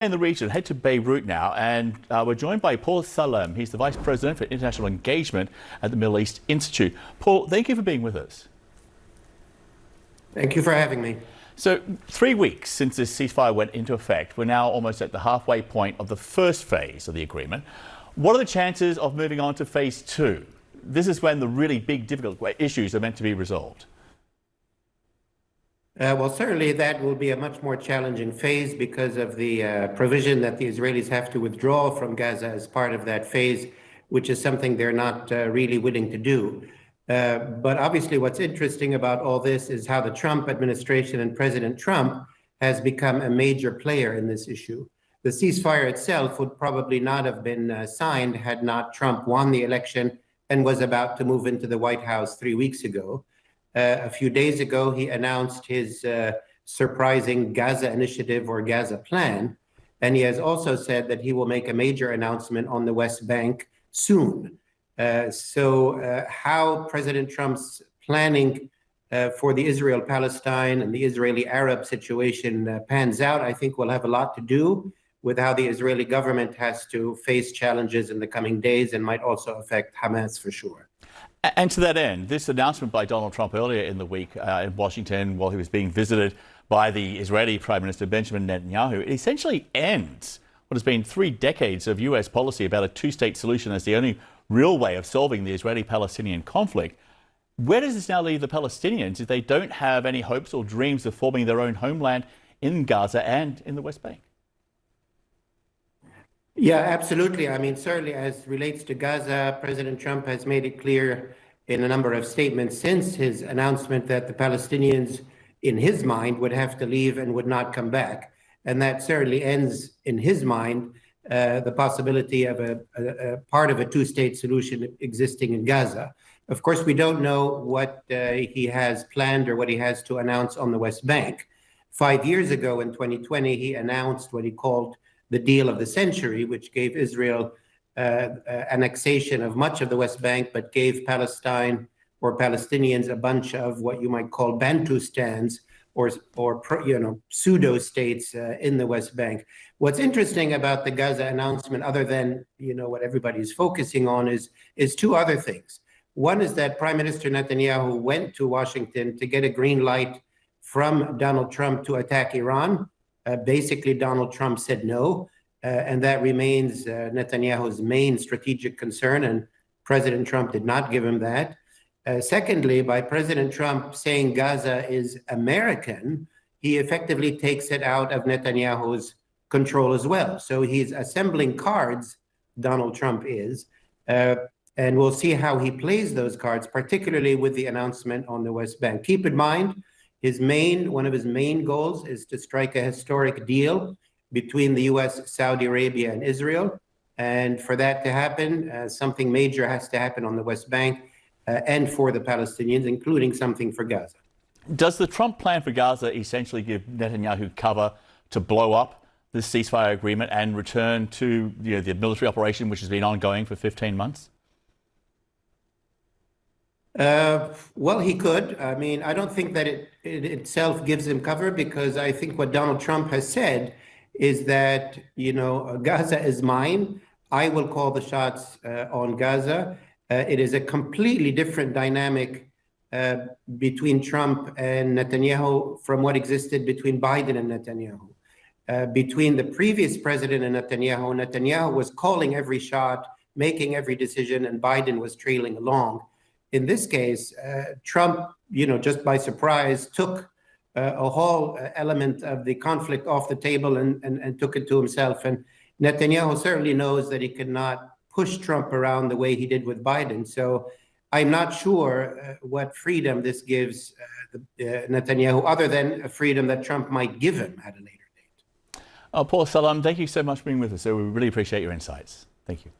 In the region, head to Beirut now, and we're joined by Paul Salem. He's the Vice President for International Engagement at the Middle East Institute. Paul, thank you for being with us. Thank you for having me. So 3 weeks since this ceasefire went into effect, we're now almost at the halfway point of the first phase of the agreement. What are the chances of moving on to phase two? This is when the really big, difficult issues are meant to be resolved. Well, certainly that will be a much more challenging phase because of the provision that the Israelis have to withdraw from Gaza as part of that phase, which is something they're not really willing to do. But obviously what's interesting about all this is how the Trump administration and President Trump has become a major player in this issue. The ceasefire itself would probably not have been signed had not Trump won the election and was about to move into the White House 3 weeks ago. A few days ago, he announced his surprising Gaza initiative or Gaza plan, and he has also said that he will make a major announcement on the West Bank soon. So how President Trump's planning for the Israel-Palestine and the Israeli-Arab situation pans out, I think will have a lot to do with how the Israeli government has to face challenges in the coming days and might also affect Hamas for sure. And to that end, this announcement by Donald Trump earlier in the week in Washington, while he was being visited by the Israeli Prime Minister Benjamin Netanyahu, it essentially ends what has been 3 decades of US policy about a two-state solution as the only real way of solving the Israeli-Palestinian conflict. Where does this now leave the Palestinians if they don't have any hopes or dreams of forming their own homeland in Gaza and in the West Bank? Yeah, absolutely. I mean, certainly as relates to Gaza, President Trump has made it clear in a number of statements since his announcement that the Palestinians, in his mind, would have to leave and would not come back. And that certainly ends, in his mind, the possibility of a part of a two-state solution existing in Gaza. Of course, we don't know what he has planned or what he has to announce on the West Bank. 5 years ago, in 2020, he announced what he called the deal of the century, which gave Israel annexation of much of the West Bank, but gave Palestine or Palestinians a bunch of what you might call Bantustans or pseudo states in the West Bank. What's interesting about the Gaza announcement, other than what everybody's focusing on, is 2 other things. One is that Prime Minister Netanyahu went to Washington to get a green light from Donald Trump to attack Iran. Basically, Donald Trump said no, and that remains Netanyahu's main strategic concern, and President Trump did not give him that. Secondly, by President Trump saying Gaza is American, he effectively takes it out of Netanyahu's control as well. So he's assembling cards, Donald Trump is, and we'll see how he plays those cards, particularly with the announcement on the West Bank. Keep in mind, one of his main goals is to strike a historic deal between the U.S., Saudi Arabia, and Israel. And for that to happen, something major has to happen on the West Bank and for the Palestinians, including something for Gaza. Does the Trump plan for Gaza essentially give Netanyahu cover to blow up this ceasefire agreement and return to the military operation, which has been ongoing for 15 months? Well, he could. I mean, I don't think that it itself gives him cover, because I think what Donald Trump has said is that, Gaza is mine. I will call the shots on Gaza. It is a completely different dynamic between Trump and Netanyahu from what existed between Biden and Netanyahu. Between the previous president and Netanyahu was calling every shot, making every decision, and Biden was trailing along. In this case, Trump, just by surprise, took a whole element of the conflict off the table and took it to himself. And Netanyahu certainly knows that he cannot push Trump around the way he did with Biden. So I'm not sure what freedom this gives Netanyahu, other than a freedom that Trump might give him at a later date. Paul Salem, thank you so much for being with us. So we really appreciate your insights. Thank you.